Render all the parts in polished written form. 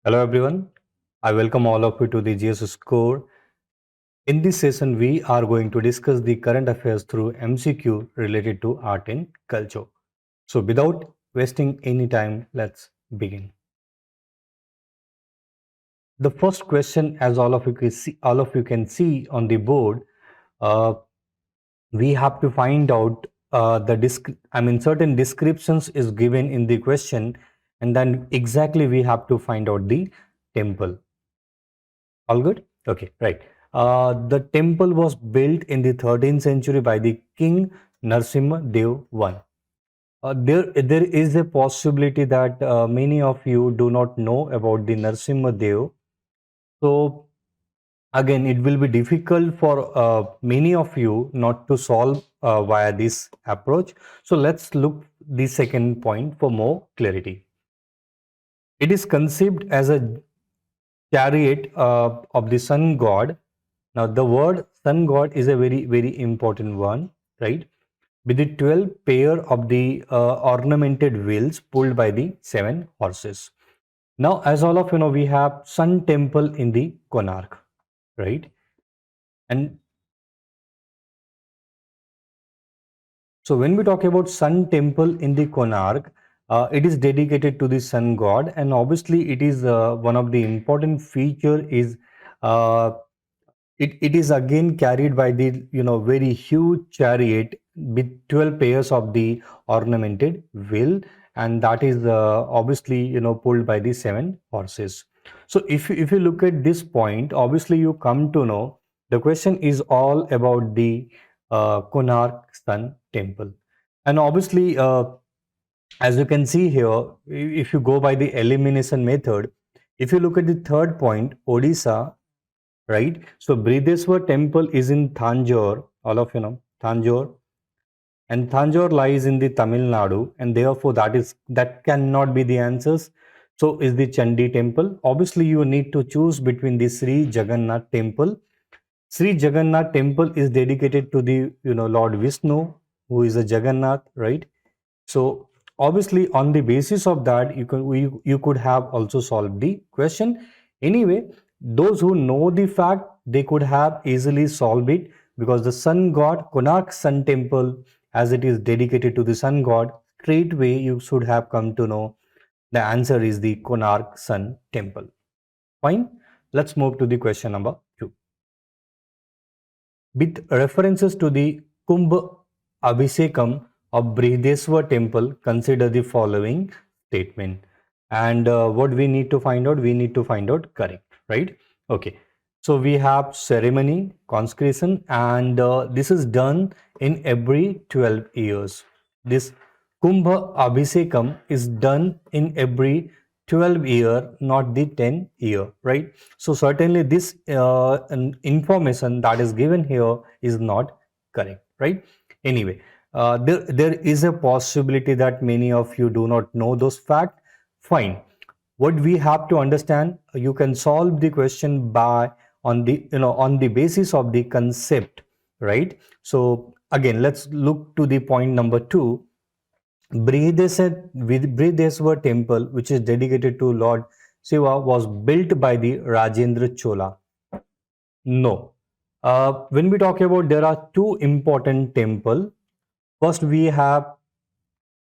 Hello everyone, I welcome all of you to the GS Score. In this session, we are going to discuss the current affairs through MCQ related to art and culture. So without wasting any time, let's begin. The first question, as all of you can see on the board, uh, we have to find out certain descriptions is given in the question, and then exactly we have to find out the temple. All good? Okay, right. The temple was built in the 13th century by the King Narasimha Dev I. There is a possibility that many of you do not know about the Narasimha Dev. So again, it will be difficult for many of you not to solve via this approach. So let's look the second point for more clarity. It is conceived as a chariot of the sun god. Now, the word sun god is a very important one, right? With the 12 pair of the ornamented wheels pulled by the 7 horses. Now, as all of you know, we have Sun Temple in the Konark, right? And so, when we talk about Sun Temple in the Konark, it is dedicated to the sun god, and obviously, it is one of the important feature is uh, it is again carried by the very huge chariot with 12 pairs of the ornamented wheel, and that is obviously pulled by the 7 horses. So if you look at this point, obviously you come to know the question is all about the Konark Sun Temple. And obviously as you can see here, if you go by the elimination method, if you look at the third point, Odisha, right? So Brideswar temple is in Thanjore, all of you know Thanjore, and Thanjore lies in the Tamil Nadu, and therefore that cannot be the answers. So is the Chandi temple. Obviously, you need to choose between the Sri Jagannath temple. Sri Jagannath temple is dedicated to the Lord Vishnu, who is a Jagannath, right? So obviously, on the basis of that, you could have also solved the question. Anyway, those who know the fact, they could have easily solved it, because the sun god Konark Sun Temple, as it is dedicated to the sun god, straightway you should have come to know the answer is the Konark Sun Temple. Fine. Let's move to the question number 2. With references to the Kumbh Abhishekam of Brihadeswar temple, consider the following statement. And what we need to find out? We need to find out correct, right? Okay. So we have ceremony, consecration, and this is done in every 12 years. This Kumbh Abhishekam is done in every 12 year, not the 10 year, right? So certainly this information that is given here is not correct, right? Anyway, there is a possibility that many of you do not know those facts. Fine. What we have to understand, you can solve the question by on the basis of the concept, right? So again, let's look to the point number 2. Brihadeswar temple, which is dedicated to Lord Shiva, was built by the Rajendra Chola. No. When we talk about, there are two important temple. First, we have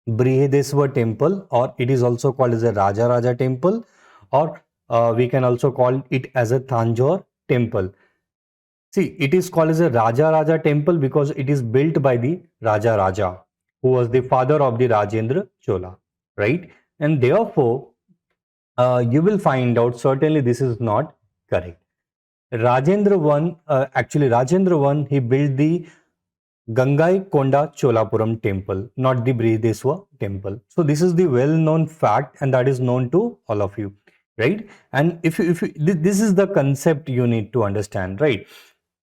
Brihadeswar temple, or it is also called as a Raja Raja temple, or we can also call it as a Thanjore temple. See, it is called as a Raja Raja temple because it is built by the Raja Raja, who was the father of the Rajendra Chola, right? And therefore, you will find out certainly this is not correct. Rajendra I, he built the Gangai Konda Cholapuram temple, not the Brihadeswar temple. So this is the well-known fact, and that is known to all of you, right? And this is the concept you need to understand, right?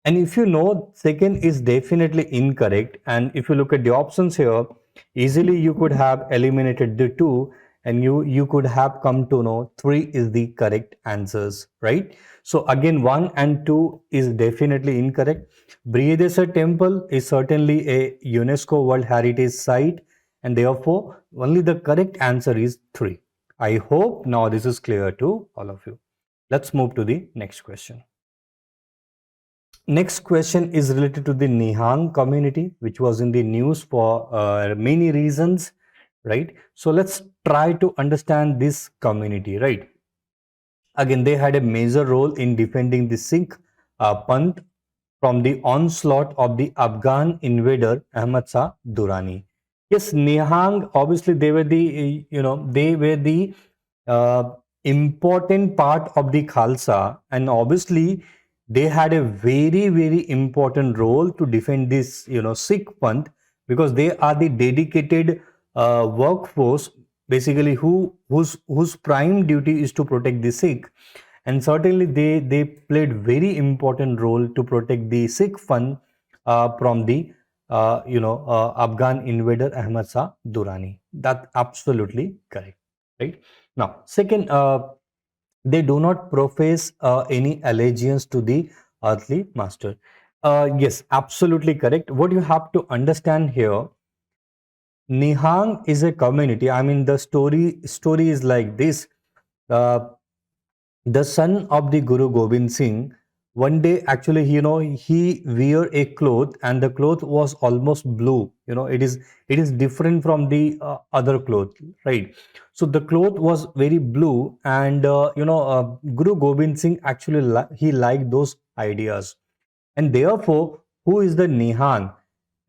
And if you know second is definitely incorrect, and if you look at the options here, easily you could have eliminated the two, and you could have come to know 3 is the correct answers, right? So again, 1 and 2 is definitely incorrect. Brihadeswar temple is certainly a UNESCO World Heritage Site, and therefore only the correct answer is 3. I hope now this is clear to all of you. Let's move to the next question. Next question is related to the Nihang community, which was in the news for many reasons, right? So let's try to understand this community, right? Again, they had a major role in defending the Sikh Panth from the onslaught of the Afghan invader Ahmad Shah Durrani. Yes, Nihang, obviously they were the, they were the uh, important part of the Khalsa, and obviously they had a very, very important role to defend this, Sikh Panth, because they are the dedicated workforce, basically whose prime duty is to protect the Sikh, and certainly they played very important role to protect the Sikh Panth from the Afghan invader Ahmad Shah Durrani. That's absolutely correct, right? Now, second, they do not profess any allegiance to the earthly master. Yes, absolutely correct. What you have to understand here, Nihang is a community. I mean, the story is like this. Uh, the son of the Guru Gobind Singh, one day actually, he wear a cloth, and the cloth was almost blue. It is different from the other cloth, right? So the cloth was very blue, and Guru Gobind Singh actually he liked those ideas, and therefore, who is the Nihang?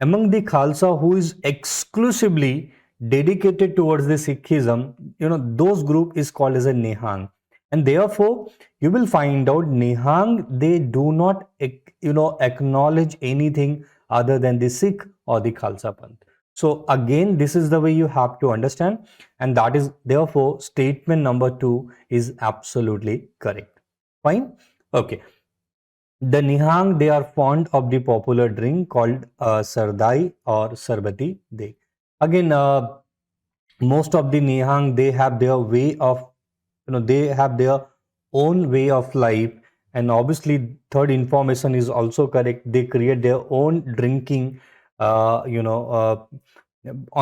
Among the Khalsa who is exclusively dedicated towards the Sikhism, those group is called as a Nihang. And therefore, you will find out Nihang, they do not, acknowledge anything other than the Sikh or the Khalsa Panth. So again, this is the way you have to understand, and that is therefore statement number 2 is absolutely correct. Fine. Okay. The Nihang, they are fond of the popular drink called shardai or sharbatidegh. Again, most of the Nihang, they have their way of, they have their own way of life. And obviously, third information is also correct. They create their own drinking, on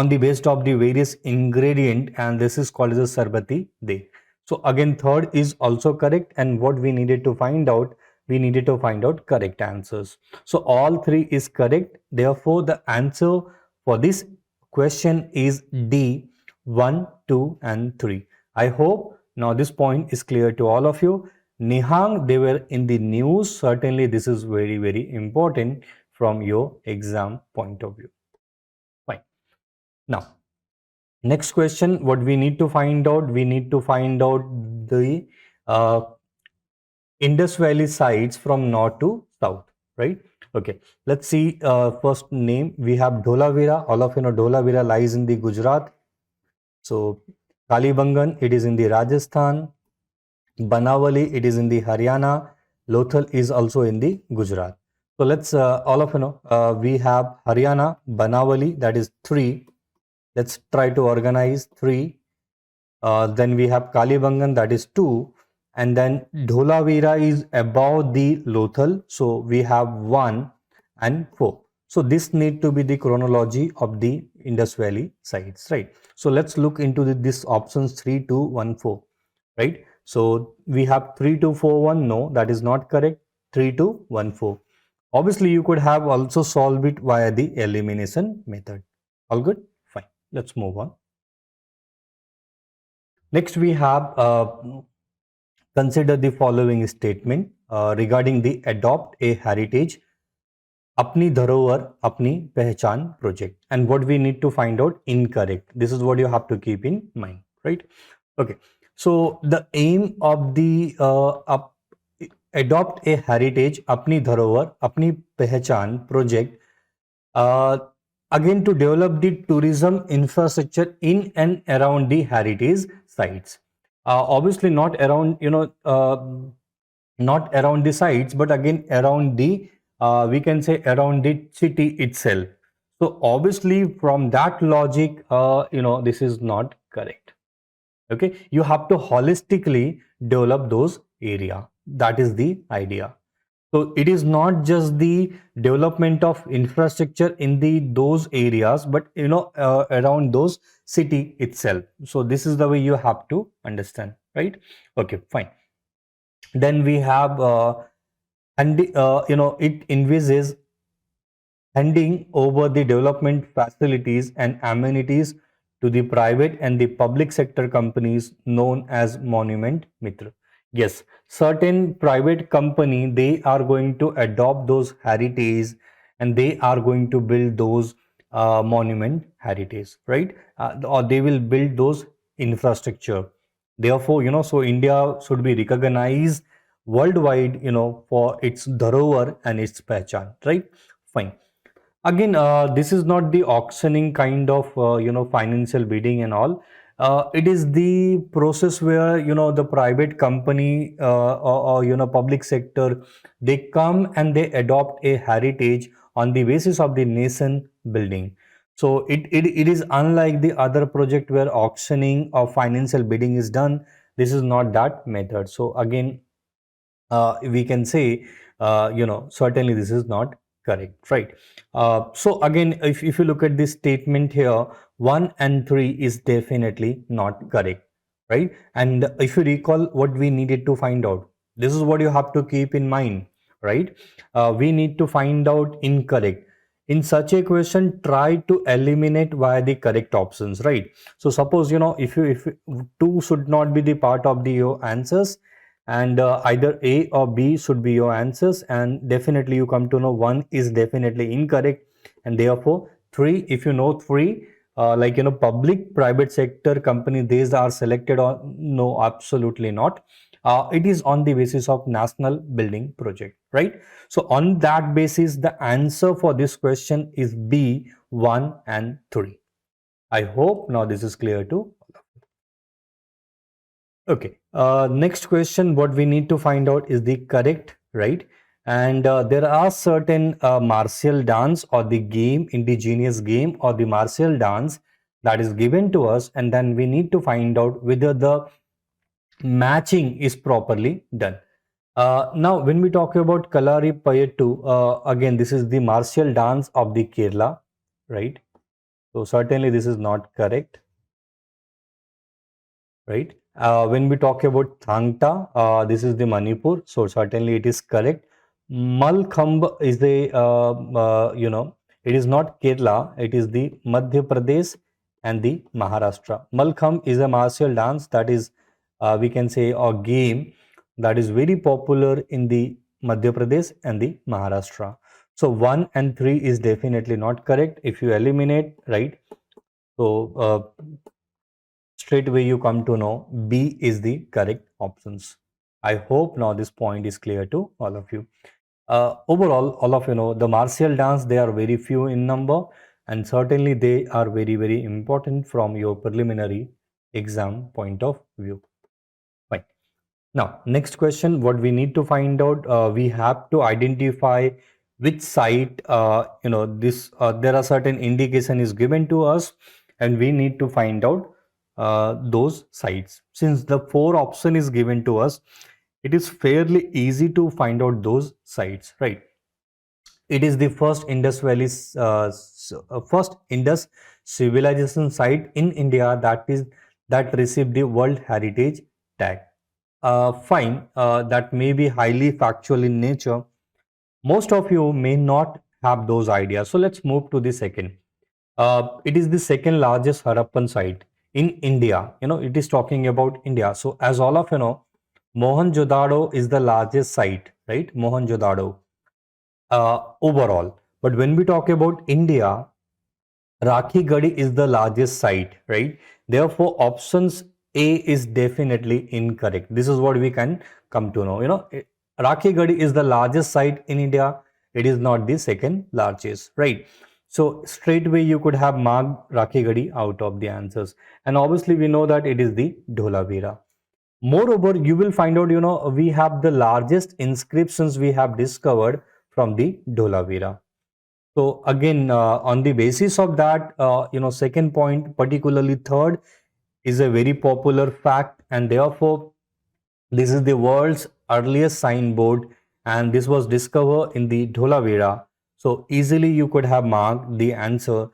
the basis of the various ingredient, and this is called as a sharbatidegh. So again, third is also correct, and what we needed to find out, we needed to find out correct answers. So all three is correct. Therefore, the answer for this question is D, 1, 2, and 3. I hope now this point is clear to all of you. Nihang, they were in the news. Certainly, this is very, very important from your exam point of view. Fine. Now, next question, what we need to find out, we need to find out the uh, Indus Valley sites from north to south, right? Okay, let's see. First name, we have Dholavira. All of you know Dholavira lies in the Gujarat. So Kalibangan, it is in the Rajasthan. Banawali, it is in the Haryana. Lothal is also in the Gujarat. So let's all of you know we have Haryana, Banawali, that is 3. Let's try to organize 3. Then we have Kalibangan, that is 2. And then Dholavira is above the Lothal. So we have 1 and 4. So this need to be the chronology of the Indus Valley sites, right? So let's look into this options 3, 2, 1, 4, right? So we have 3, 2, 4, 1. No, that is not correct. 3, 2, 1, 4. Obviously, you could have also solved it via the elimination method. All good? Fine. Let's move on. Next, we have consider the following statement regarding the adopt a heritage अपनी धरोहर अपनी पहचान project, and what we need to find out incorrect. This is what you have to keep in mind, right? Okay, so the aim of the adopt a heritage अपनी धरोहर अपनी पहचान project, again to develop the tourism infrastructure in and around the heritage sites. Obviously not around, not around the sites, but again around the, we can say around the city itself. So obviously from that logic, this is not correct. Okay, you have to holistically develop those area. That is the idea. So it is not just the development of infrastructure in those areas, but around those city itself. So this is the way you have to understand, right? Okay, fine. Then we have and it envisages handing over the development facilities and amenities to the private and the public sector companies known as Monument Mitra. Yes, certain private company, they are going to adopt those heritage and they are going to build those monument heritage, right? Or they will build those infrastructure. Therefore, so India should be recognized worldwide, for its dharohar and its pehchan, right? Fine. Again, this is not the auctioning kind of financial bidding and all. It is the process where the private company or public sector, they come and they adopt a heritage on the basis of the nation building. So it is unlike the other project where auctioning or financial bidding is done. This is not that method. So again, we can say, certainly this is not correct, right? So again, if you look at this statement here, 1 and 3 is definitely not correct, right? And if you recall what we needed to find out, this is what you have to keep in mind, right? We need to find out incorrect. In such a question, try to eliminate via the correct options, right? So suppose, if 2 should not be the part of the your answers, and either A or B should be your answers, and definitely you come to know 1 is definitely incorrect, and therefore 3, if you know 3, like public private sector company, these are selected, or no, absolutely not. It is on the basis of national building project, right? So on that basis, the answer for this question is B, 1 and 3. I hope now this is clear to. Okay. Next question, what we need to find out is the correct, right? And there are certain martial dance or the game, indigenous game or the martial dance that is given to us, and then we need to find out whether the matching is properly done. Now, when we talk about Kalari Payattu, again, this is the martial dance of the Kerala, right? So certainly this is not correct, right? When we talk about Thangta, this is the Manipur, so certainly it is correct. Malkhambh is the, it is not Kerala, it is the Madhya Pradesh and the Maharashtra. Malkhambh is a martial dance that is, we can say, a game that is very popular in the Madhya Pradesh and the Maharashtra. So 1 and 3 is definitely not correct. If you eliminate, right? So straight away you come to know B is the correct options. I hope now this point is clear to all of you. Overall, all of you know the martial dance, they are very few in number, and certainly they are very, very important from your preliminary exam point of view. Fine. Now, next question, what we need to find out, we have to identify which site, there are certain indication is given to us, and we need to find out those sites. Since the 4 option is given to us, it is fairly easy to find out those sites, right? It is the first Indus Valley, first Indus civilization site in India that received the World Heritage tag. Fine, that may be highly factual in nature. Most of you may not have those ideas. So let's move to the second. It is the second largest Harappan site in India. It is talking about India. So as all of you know, Mohenjo-daro is the largest site, right? Mohenjo-daro overall. But when we talk about India, Rakhi is the largest site, right? Therefore, options A is definitely incorrect. This is what we can come to know. Rakhi is the largest site in India. It is not the second largest, right? So straight away you could have marked Rakhi out of the answers. And obviously we know that it is the Dholavira. Moreover, you will find out, we have the largest inscriptions we have discovered from the Dholavira. So again, on the basis of that, second point, particularly third, is a very popular fact, and therefore this is the world's earliest signboard and this was discovered in the Dholavira. So easily you could have marked the answer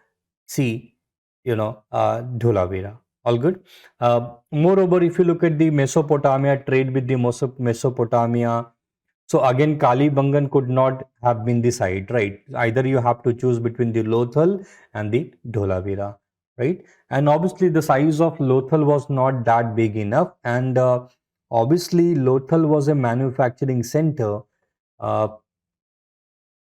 C, Dholavira. All good. Moreover, if you look at the Mesopotamia, trade with the Mesopotamia, so again, Kalibangan could not have been the site, right? Either you have to choose between the Lothal and the Dholavira, right? And obviously the size of Lothal was not that big enough, and obviously Lothal was a manufacturing center. Uh,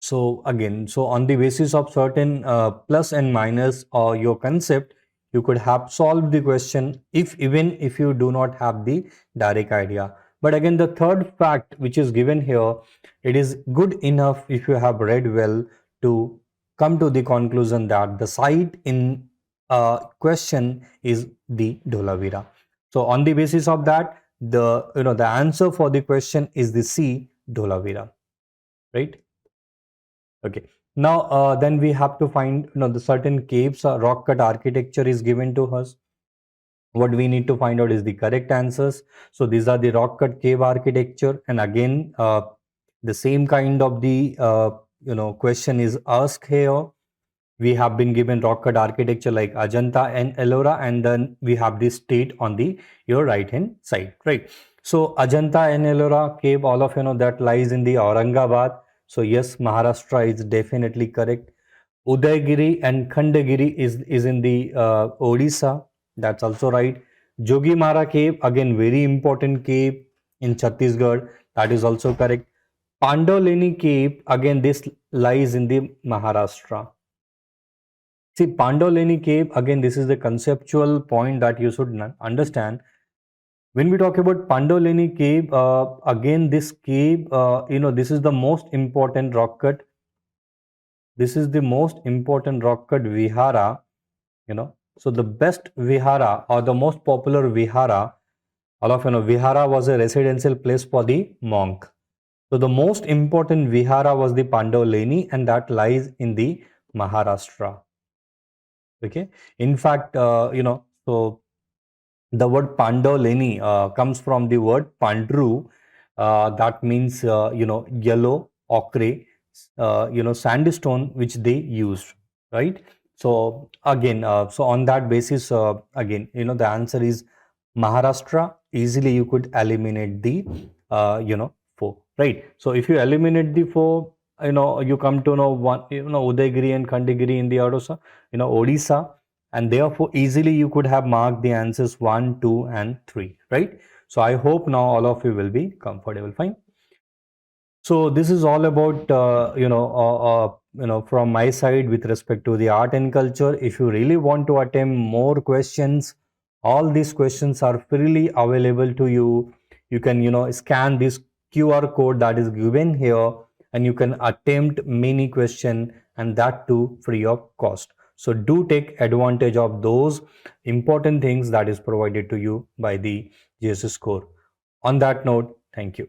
so again, so on the basis of certain plus and minus or your concept, you could have solved the question if even if you do not have the direct idea. But again, the third fact which is given here, it is good enough if you have read well to come to the conclusion that the site in question is the Dholavira. So on the basis of that, the answer for the question is the C, Dholavira, right? Okay. Now, then we have to find, the certain caves, rock cut architecture is given to us. What we need to find out is the correct answers. So these are the rock cut cave architecture, and again, the same kind of the question is asked here. We have been given rock cut architecture like Ajanta and Ellora, and then we have this state on the your right hand side, right? So Ajanta and Ellora cave, all of that lies in the Aurangabad. So yes, Maharashtra is definitely correct. Udaygiri and Khandagiri is in the Odisha. That's also right. Jogimara cave, again very important cave in Chhattisgarh. That is also correct. Pandolini cave, again this lies in the Maharashtra. See, Pandolini cave, again this is the conceptual point that you should understand. When we talk about Pandolini cave, again this cave, this is the most important rock cut. This is the most important rock cut vihara, So the best vihara or the most popular vihara, all of vihara was a residential place for the monk. So the most important vihara was the Pandolini, and that lies in the Maharashtra. Okay. In fact, so the word Pandolini comes from the word Pandru, that means, yellow, ochre, sandstone, which they used, right? So again, so on that basis, again, the answer is Maharashtra. Easily you could eliminate the, 4, right? So if you eliminate the 4, you come to know one, Udaygiri and Khandagiri in the Odisha, and therefore easily you could have marked the answers 1, 2 and 3, right? So I hope now all of you will be comfortable. Fine. So this is all about from my side with respect to the art and culture. If you really want to attempt more questions, all these questions are freely available to you. You can scan this QR code that is given here, and you can attempt many questions, and that too free of cost. So do take advantage of those important things that is provided to you by the GSS score. On that note, thank you.